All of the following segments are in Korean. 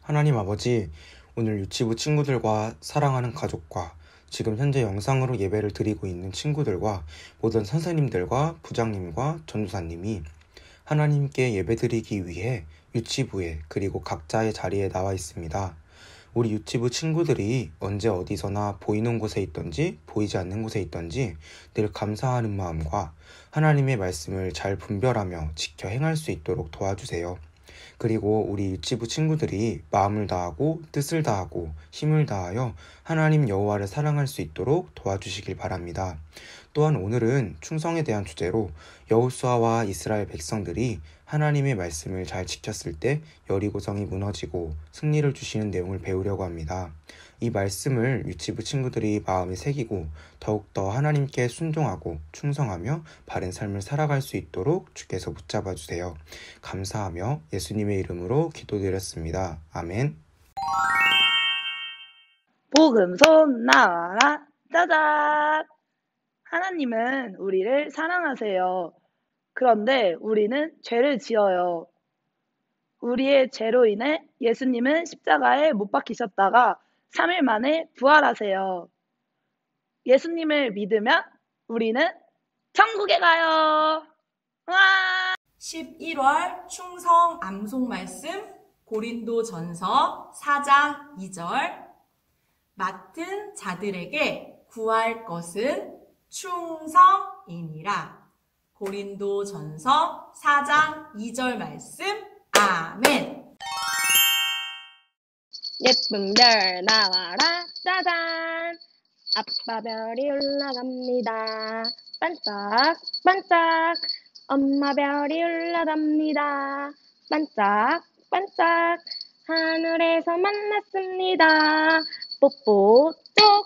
하나님 아버지, 오늘 유치부 친구들과 사랑하는 가족과 지금 현재 영상으로 예배를 드리고 있는 친구들과 모든 선생님들과 부장님과 전도사님이 하나님께 예배드리기 위해 유치부에 그리고 각자의 자리에 나와 있습니다. 우리 유치부 친구들이 언제 어디서나 보이는 곳에 있던지 보이지 않는 곳에 있던지 늘 감사하는 마음과 하나님의 말씀을 잘 분별하며 지켜 행할 수 있도록 도와주세요. 그리고 우리 유치부 친구들이 마음을 다하고 뜻을 다하고 힘을 다하여 하나님 여호와를 사랑할 수 있도록 도와주시길 바랍니다. 또한 오늘은 충성에 대한 주제로 여호수아와 이스라엘 백성들이 하나님의 말씀을 잘 지켰을 때 여리고성이 무너지고 승리를 주시는 내용을 배우려고 합니다. 이 말씀을 유치부 친구들이 마음에 새기고 더욱더 하나님께 순종하고 충성하며 바른 삶을 살아갈 수 있도록 주께서 붙잡아 주세요. 감사하며 예수님의 이름으로 기도드렸습니다. 아멘. 복음손 나와라 짜잔! 하나님은 우리를 사랑하세요. 그런데 우리는 죄를 지어요. 우리의 죄로 인해 예수님은 십자가에 못 박히셨다가 3일 만에 부활하세요. 예수님을 믿으면 우리는 천국에 가요. 와! 11월 충성 암송 말씀 고린도전서 4장 2절 맡은 자들에게 구할 것은 충성이니라. 고린도전서 4장 2절 말씀. 아멘. 예쁜 별 나와라 짜잔! 아빠 별이 올라갑니다. 반짝 반짝. 엄마 별이 올라갑니다. 반짝 반짝. 하늘에서 만났습니다. 뽀뽀 쪽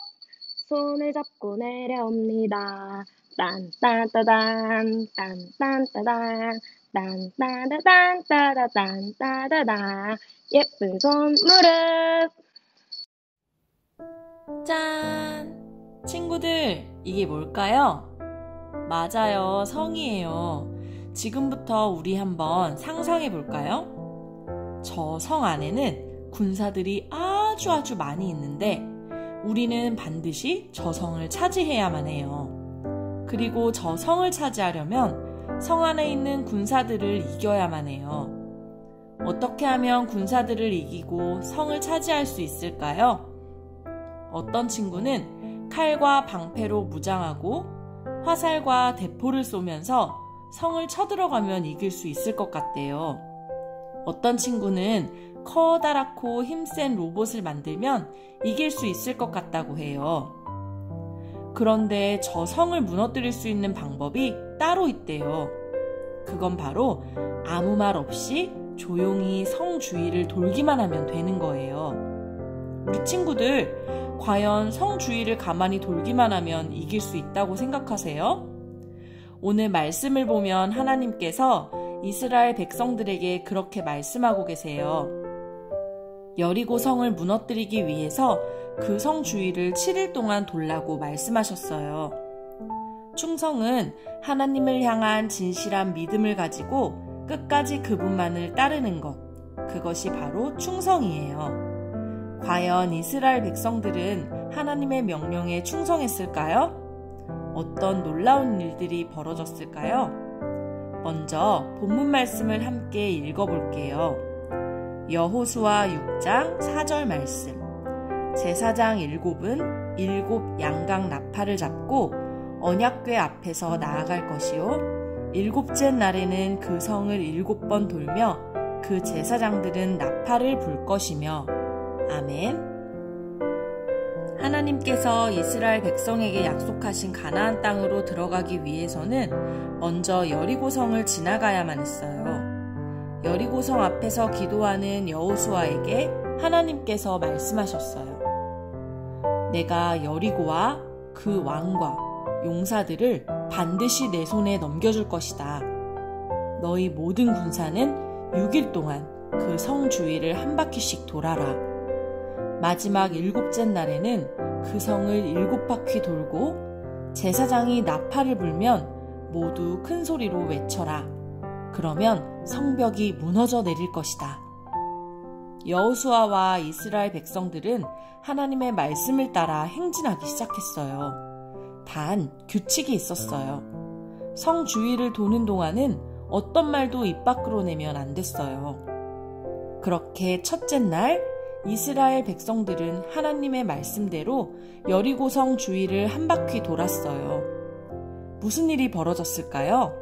손을 잡고 내려옵니다. 딴딴따단 딴딴따단 딴따다단 따다단 따다단. 예쁜 손 무릎. 짠! 친구들, 이게 뭘까요? 맞아요, 성이에요. 지금부터 우리 한번 상상해 볼까요? 저 성 안에는 군사들이 아주 많이 있는데 우리는 반드시 저 성을 차지해야만 해요. 그리고 저 성을 차지하려면 성 안에 있는 군사들을 이겨야만 해요. 어떻게 하면 군사들을 이기고 성을 차지할 수 있을까요? 어떤 친구는 칼과 방패로 무장하고 화살과 대포를 쏘면서 성을 쳐들어가면 이길 수 있을 것 같대요. 어떤 친구는 커다랗고 힘센 로봇을 만들면 이길 수 있을 것 같다고 해요. 그런데 저 성을 무너뜨릴 수 있는 방법이 따로 있대요. 그건 바로 아무 말 없이 조용히 성 주위를 돌기만 하면 되는 거예요. 우리 친구들, 과연 성 주위를 가만히 돌기만 하면 이길 수 있다고 생각하세요? 오늘 말씀을 보면 하나님께서 이스라엘 백성들에게 그렇게 말씀하고 계세요. 여리고 성을 무너뜨리기 위해서 그 성 주위를 7일 동안 돌라고 말씀하셨어요. 충성은 하나님을 향한 진실한 믿음을 가지고 끝까지 그분만을 따르는 것, 그것이 바로 충성이에요. 과연 이스라엘 백성들은 하나님의 명령에 충성했을까요? 어떤 놀라운 일들이 벌어졌을까요? 먼저 본문 말씀을 함께 읽어볼게요. 여호수아 6장 4절 말씀. 제사장 7은 7 양각 나팔을 잡고 언약궤 앞에서 나아갈 것이요 7째 날에는 그 성을 7번 돌며 그 제사장들은 나팔을 불 것이며. 아멘. 하나님께서 이스라엘 백성에게 약속하신 가나안 땅으로 들어가기 위해서는 먼저 여리고성을 지나가야만 했어요. 여리고성 앞에서 기도하는 여호수아에게 하나님께서 말씀하셨어요. 내가 여리고와 그 왕과 용사들을 반드시 내 손에 넘겨줄 것이다. 너희 모든 군사는 6일 동안 그 성 주위를 한 바퀴씩 돌아라. 마지막 7째 날에는 그 성을 7바퀴 돌고 제사장이 나팔을 불면 모두 큰 소리로 외쳐라. 그러면 성벽이 무너져 내릴 것이다. 여호수아와 이스라엘 백성들은 하나님의 말씀을 따라 행진하기 시작했어요. 단 규칙이 있었어요. 성 주위를 도는 동안은 어떤 말도 입 밖으로 내면 안 됐어요. 그렇게 첫째 날 이스라엘 백성들은 하나님의 말씀대로 여리고성 주위를 한 바퀴 돌았어요. 무슨 일이 벌어졌을까요?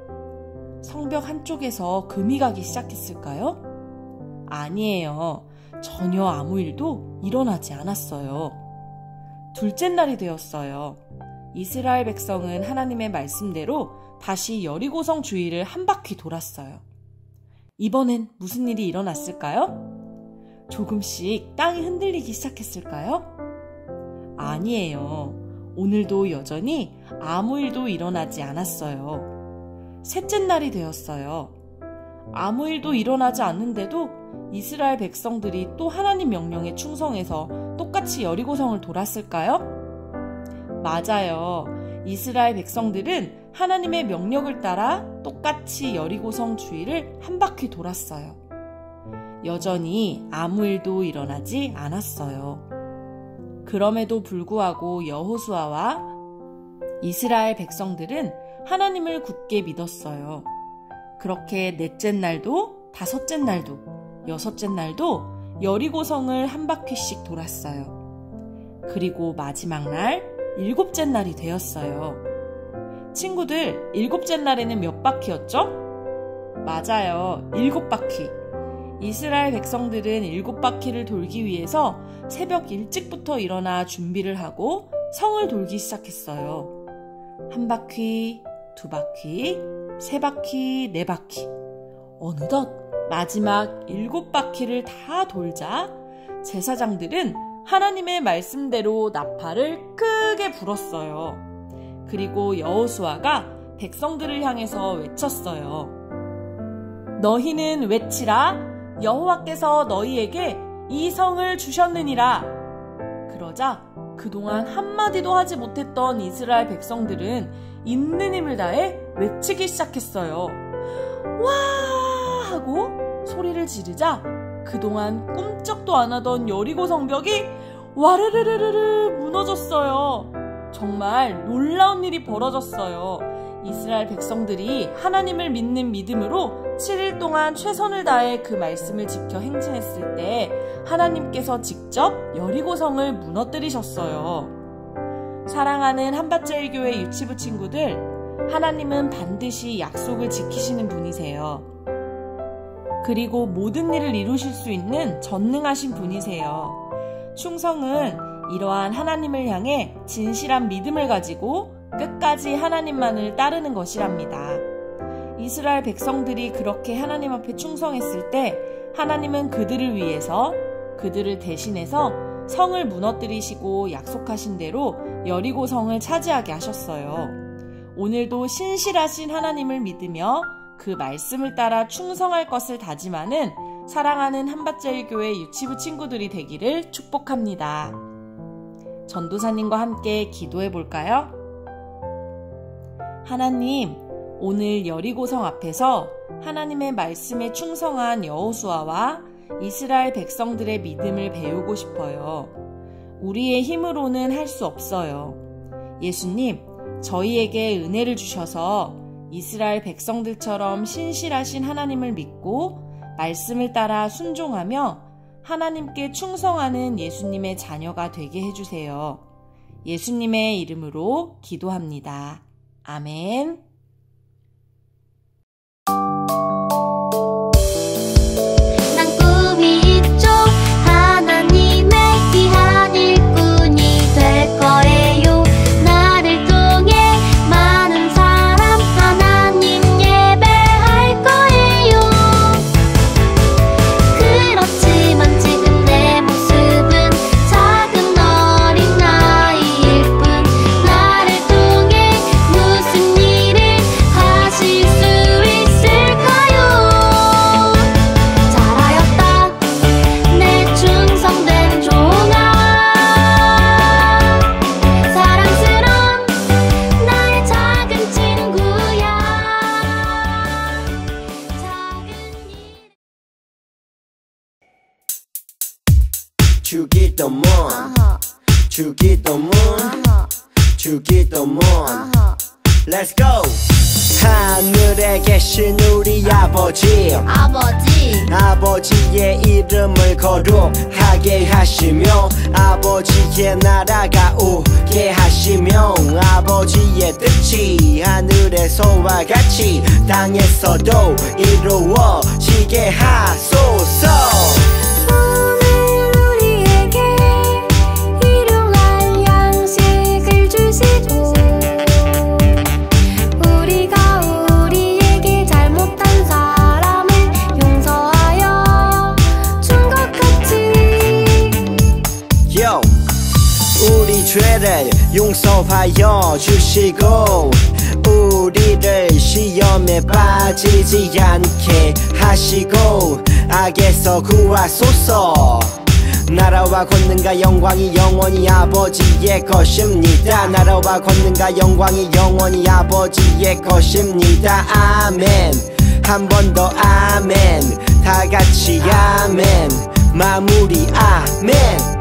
성벽 한쪽에서 금이 가기 시작했을까요? 아니에요. 전혀 아무 일도 일어나지 않았어요. 둘째 날이 되었어요. 이스라엘 백성은 하나님의 말씀대로 다시 여리고성 주위를 한 바퀴 돌았어요. 이번엔 무슨 일이 일어났을까요? 조금씩 땅이 흔들리기 시작했을까요? 아니에요. 오늘도 여전히 아무 일도 일어나지 않았어요. 셋째 날이 되었어요. 아무 일도 일어나지 않는데도 이스라엘 백성들이 또 하나님 명령에 충성해서 똑같이 여리고성을 돌았을까요? 맞아요. 이스라엘 백성들은 하나님의 명령을 따라 똑같이 여리고성 주위를 한 바퀴 돌았어요. 여전히 아무 일도 일어나지 않았어요. 그럼에도 불구하고 여호수아와 이스라엘 백성들은 하나님을 굳게 믿었어요. 그렇게 넷째 날도, 다섯째 날도, 여섯째 날도 여리고성을 한 바퀴씩 돌았어요. 그리고 마지막 날, 일곱째 날이 되었어요. 친구들, 일곱째 날에는 몇 바퀴였죠? 맞아요. 7바퀴. 이스라엘 백성들은 7바퀴를 돌기 위해서 새벽 일찍부터 일어나 준비를 하고 성을 돌기 시작했어요. 한 바퀴, 두 바퀴, 세 바퀴, 네 바퀴. 어느덧 마지막 7바퀴를 다 돌자 제사장들은 하나님의 말씀대로 나팔을 크게 불었어요. 그리고 여호수아가 백성들을 향해서 외쳤어요. 너희는 외치라. 여호와께서 너희에게 이 성을 주셨느니라. 그러자 그동안 한마디도 하지 못했던 이스라엘 백성들은 있는 힘을 다해 외치기 시작했어요. 와! 하고 소리를 지르자 그동안 꿈쩍도 안 하던 여리고 성벽이 와르르르르 무너졌어요. 정말 놀라운 일이 벌어졌어요. 이스라엘 백성들이 하나님을 믿는 믿음으로 7일 동안 최선을 다해 그 말씀을 지켜 행진했을 때 하나님께서 직접 여리고성을 무너뜨리셨어요. 사랑하는 한밭제일교회 유치부 친구들, 하나님은 반드시 약속을 지키시는 분이세요. 그리고 모든 일을 이루실 수 있는 전능하신 분이세요. 충성은 이러한 하나님을 향해 진실한 믿음을 가지고 끝까지 하나님만을 따르는 것이랍니다. 이스라엘 백성들이 그렇게 하나님 앞에 충성했을 때 하나님은 그들을 위해서, 그들을 대신해서 성을 무너뜨리시고 약속하신 대로 여리고 성을 차지하게 하셨어요. 오늘도 신실하신 하나님을 믿으며 그 말씀을 따라 충성할 것을 다짐하는 사랑하는 한밭제일교회 유치부 친구들이 되기를 축복합니다. 전도사님과 함께 기도해 볼까요? 하나님, 오늘 여리고성 앞에서 하나님의 말씀에 충성한 여호수아와 이스라엘 백성들의 믿음을 배우고 싶어요. 우리의 힘으로는 할 수 없어요. 예수님, 저희에게 은혜를 주셔서 이스라엘 백성들처럼 신실하신 하나님을 믿고 말씀을 따라 순종하며 하나님께 충성하는 예수님의 자녀가 되게 해주세요. 예수님의 이름으로 기도합니다. 아멘. 난 꿈이 있죠. 하나님의 귀한 일꾼이 될 거예요. 나를 통해 많은 사람 하나님 예배할 거예요. 그렇지만 지금 내 모습은 작은 어린아이일 뿐. 나를 통해 무슨 일을 주기도문 주기도문 주기도문 Let's go! 하늘에 계신 우리 아버지 아버지의 이름을 거룩하게 하시며 아버지의 나라가 오게 하시며 아버지의 뜻이 하늘에서와 같이 땅에서도 이루어지게 하소서. 우리 죄를 용서하여 주시고 우리를 시험에 빠지지 않게 하시고 악에서 구하소서. 나라와 권능과 영광이 영원히 아버지의 것입니다. 나라와 권능과 영광이 영원히 아버지의 것입니다. 아멘. 한 번 더 아멘. 다 같이 아멘. 마무리 아멘.